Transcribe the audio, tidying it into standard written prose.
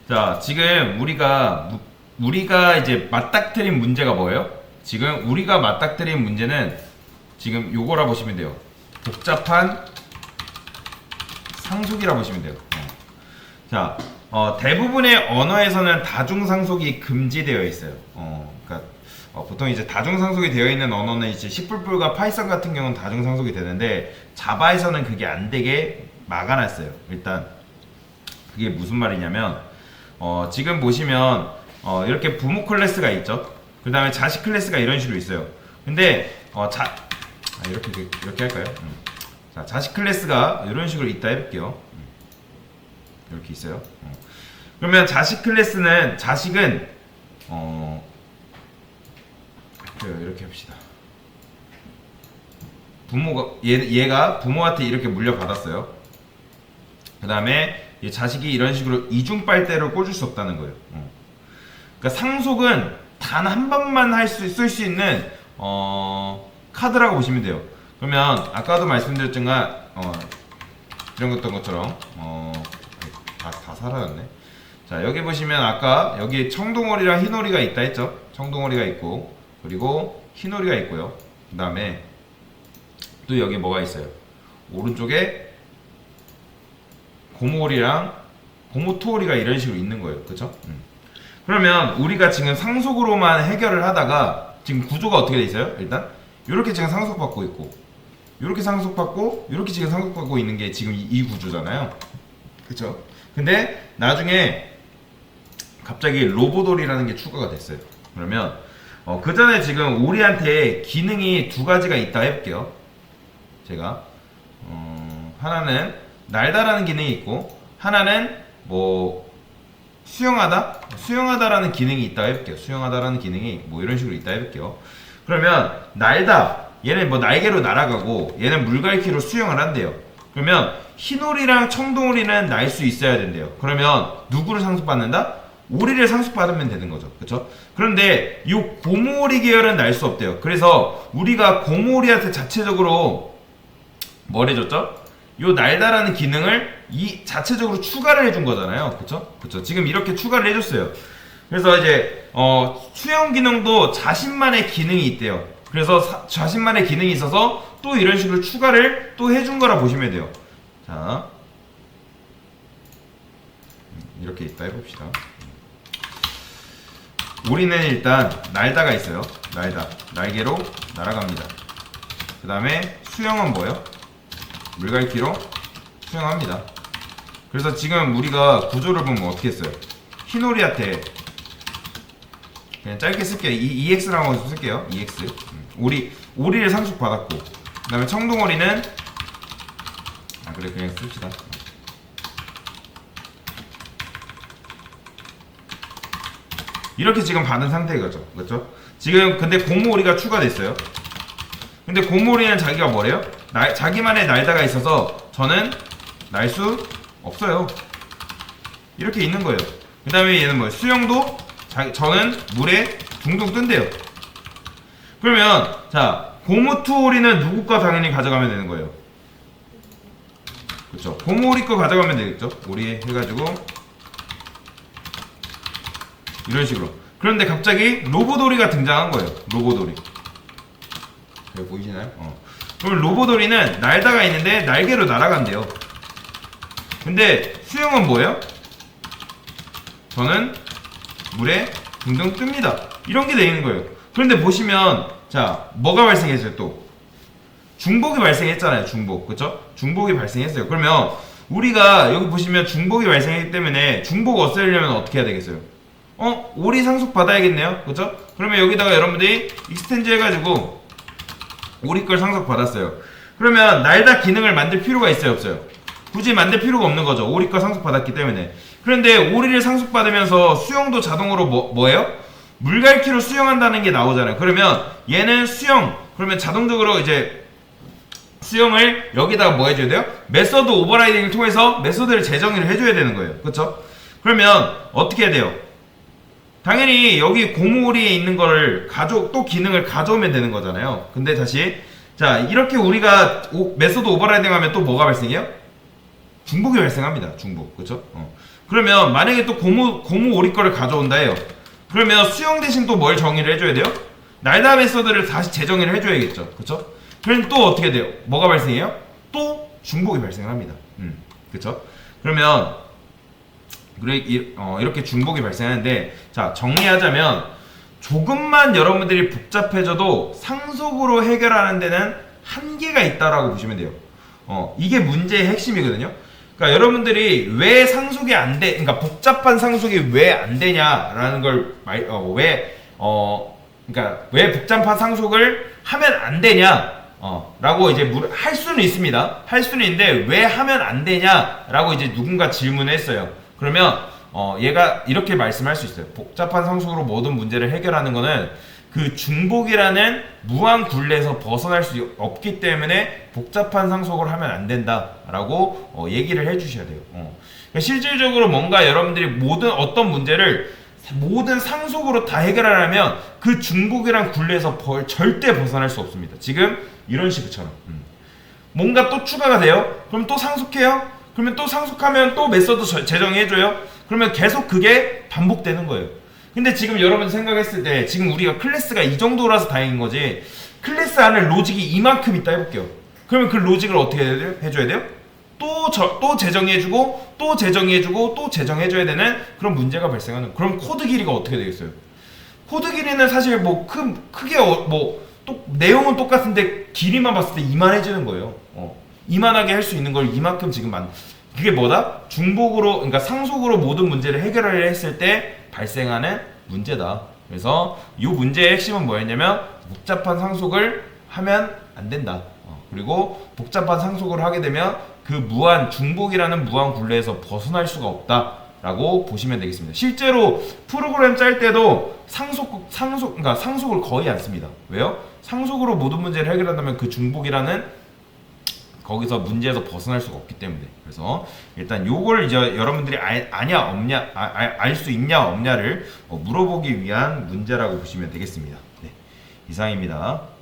자, 지금 우리가 이제 맞닥뜨린 문제가 뭐예요? 지금 우리가 맞닥뜨린 문제는 지금 요거라 보시면 돼요. 복잡한 상속이라 보시면 돼요. 자, 대부분의 언어에서는 다중상속이 금지되어 있어요. 그러니까 보통 이제 다중상속이 되어 있는 언어는 이제 C++과 파이썬 같은 경우는 다중상속이 되는데 자바에서는 그게 안 되게 막아놨어요. 일단 그게 무슨 말이냐면 지금 보시면 이렇게 부모 클래스가 있죠. 그 다음에 자식 클래스가 이런 식으로 있어요. 근데 이렇게 할까요? 자, 자식 클래스가 이런 식으로 있다 해볼게요. 이렇게 있어요. 그러면 자식 클래스는 자식은 이렇게 합시다. 부모가 얘가 부모한테 이렇게 물려받았어요. 그 다음에 자식이 이런 식으로 이중빨대로 꽂을 수 없다는 거예요. 그러니까 상속은 단 한 번만 쓸 수 있는 카드라고 보시면 돼요. 그러면 아까도 말씀드렸지만 이런 것처럼 다 사라졌네. 자, 여기 보시면 아까 여기 청동오리랑 흰오리가 있다 했죠. 청동오리가 있고 그리고 흰오리가 있고요. 그 다음에 또 여기 뭐가 있어요. 오른쪽에 고모오리랑 고모투오리가 이런 식으로 있는 거예요. 그쵸? 그러면 우리가 지금 상속으로만 해결을 하다가 지금 구조가 어떻게 돼 있어요? 일단 이렇게 지금 상속받고 있고 이렇게 상속받고 이렇게 지금 상속받고 있는 게 지금 이 구조잖아요. 그쵸? 근데 나중에 갑자기 로보돌이라는 게 추가가 됐어요. 그러면 그 전에 지금 오리한테 기능이 두 가지가 있다 해볼게요. 제가 하나는 날다라는 기능이 있고 하나는 뭐 수영하다라는 기능이 있다 해볼게요. 수영하다라는 기능이 뭐 이런 식으로 있다 해볼게요. 그러면 날다 얘는 뭐 날개로 날아가고 얘는 물갈퀴로 수영을 한대요. 그러면 흰오리랑 청동오리는 날 수 있어야 된대요. 그러면 누구를 상속받는다? 오리를 상속받으면 되는 거죠. 그쵸? 그런데 이 고모오리 계열은 날 수 없대요. 그래서 우리가 고모오리한테 자체적으로 뭘 해줬죠? 요 날다라는 기능을 자체적으로 추가를 해준 거잖아요. 그쵸? 지금 이렇게 추가를 해줬어요. 그래서 이제 수영 기능도 자신만의 기능이 있대요. 그래서 자신만의 기능이 있어서 또 이런 식으로 추가를 또 해준 거라 보시면 돼요. 자, 이렇게 있다 해봅시다. 오리는 일단 날다가 있어요. 날개로 날아갑니다. 그 다음에 수영은 뭐예요? 물갈퀴로 수영합니다. 그래서 지금 우리가 구조를 보면 어떻게 했어요? 흰오리한테 그냥 짧게 쓸게요. EX라고 쓸게요. EX. 오리를 상속받았고 그 다음에 청동오리는 그래 그냥 씁시다. 이렇게 지금 받은 상태겠죠. 그렇죠? 지금 근데 고모오리가 추가됐어요. 근데 고모오리는 자기가 뭐래요? 자기만의 날다가 있어서 저는 날 수 없어요. 이렇게 있는 거예요. 그 다음에 얘는 뭐예요? 수영도 저는 물에 둥둥 뜬대요. 그러면 자 고무투오리는 누구 거 당연히 가져가면 되는 거예요. 그렇죠? 고모오리 거 가져가면 되겠죠? 오리 해가지고 이런 식으로. 그런데 갑자기 로보돌이가 등장한 거예요. 로보돌이. 여기 보이시나요? 그럼 로보돌이는 날다가 있는데 날개로 날아간대요. 근데 수영은 뭐예요? 저는 물에 둥둥 뜹니다. 이런 게 돼 있는 거예요. 그런데 보시면 자 뭐가 발생했어요 또? 중복이 발생했잖아요. 중복. 그쵸? 중복이 발생했어요. 그러면 우리가 여기 보시면 중복이 발생했기 때문에 중복 없애려면 어떻게 해야 되겠어요? 오리 상속 받아야겠네요. 그쵸? 그러면 여기다가 여러분들이 익스텐즈 해가지고 오리 걸 상속 받았어요. 그러면 날다 기능을 만들 필요가 있어요? 없어요? 굳이 만들 필요가 없는 거죠. 오리 걸 상속 받았기 때문에. 그런데 오리를 상속 받으면서 수영도 자동으로 뭐예요? 물갈퀴로 수영한다는 게 나오잖아요. 그러면 얘는 그러면 자동적으로 이제 수영을 여기다가 뭐 해줘야 돼요? 메서드 오버라이딩을 통해서 메서드를 재정의를 해줘야 되는 거예요. 그쵸? 그러면 어떻게 해야 돼요? 당연히 여기 고모오리에 있는 거를 또 기능을 가져오면 되는 거잖아요. 근데 다시 자 이렇게 우리가 메소드 오버라이딩 하면 또 뭐가 발생해요? 중복이 발생합니다. 중복. 그쵸? 그러면 만약에 또 고무 오리 거를 가져온다 해요. 그러면 수영 대신 또 뭘 정의를 해줘야 돼요? 날다 메서드를 다시 재정의를 해줘야겠죠. 그쵸? 그럼 또 어떻게 돼요? 뭐가 발생해요? 또 중복이 발생을 합니다. 그쵸? 그러면 이렇게 중복이 발생하는데, 자, 정리하자면 조금만 여러분들이 복잡해져도 상속으로 해결하는 데는 한계가 있다라고 보시면 돼요. 이게 문제의 핵심이거든요. 그러니까 여러분들이 왜 상속이 안 돼, 그러니까 복잡한 상속이 왜 안 되냐라는 걸 그러니까 왜 복잡한 상속을 하면 안 되냐, 라고 이제 할 수는 있습니다. 할 수는 있는데 왜 하면 안 되냐라고 이제 누군가 질문을 했어요. 그러면 얘가 이렇게 말씀할 수 있어요. 복잡한 상속으로 모든 문제를 해결하는 거는 그 중복이라는 무한 굴레에서 벗어날 수 없기 때문에 복잡한 상속을 하면 안 된다라고 얘기를 해주셔야 돼요. 그러니까 실질적으로 뭔가 여러분들이 어떤 문제를 모든 상속으로 다 해결하려면 그 중복이란 굴레에서 절대 벗어날 수 없습니다. 지금 이런 식처럼 뭔가 또 추가가 돼요. 그럼 또 상속해요. 그러면 또 상속하면 또 메서드 재정해줘요. 그러면 계속 그게 반복되는 거예요. 근데 지금 여러분 생각했을 때 지금 우리가 클래스가 이 정도라서 다행인 거지, 클래스 안에 로직이 이만큼 있다 해볼게요. 그러면 그 로직을 어떻게 해줘야 돼요? 또 재정해주고 또 재정해주고 또 재정해줘야 되는 그런 문제가 발생하는. 그럼 코드 길이가 어떻게 되겠어요? 코드 길이는 사실 뭐 크게 내용은 똑같은데 길이만 봤을 때 이만해지는 거예요. 이만하게 할 수 있는 걸 이만큼 지금 그게 뭐다? 중복으로, 그러니까 상속으로 모든 문제를 해결하려 했을 때 발생하는 문제다. 그래서 이 문제의 핵심은 뭐였냐면 복잡한 상속을 하면 안 된다. 그리고 복잡한 상속을 하게 되면 그 중복이라는 무한 굴레에서 벗어날 수가 없다라고 보시면 되겠습니다. 실제로 프로그램 짤 때도 그러니까 상속을 거의 안 씁니다. 왜요? 상속으로 모든 문제를 해결한다면 그 중복이라는 거기서 문제에서 벗어날 수가 없기 때문에. 그래서 일단 요걸 이제 여러분들이 알 수 있냐 없냐를 물어보기 위한 문제라고 보시면 되겠습니다. 네, 이상입니다.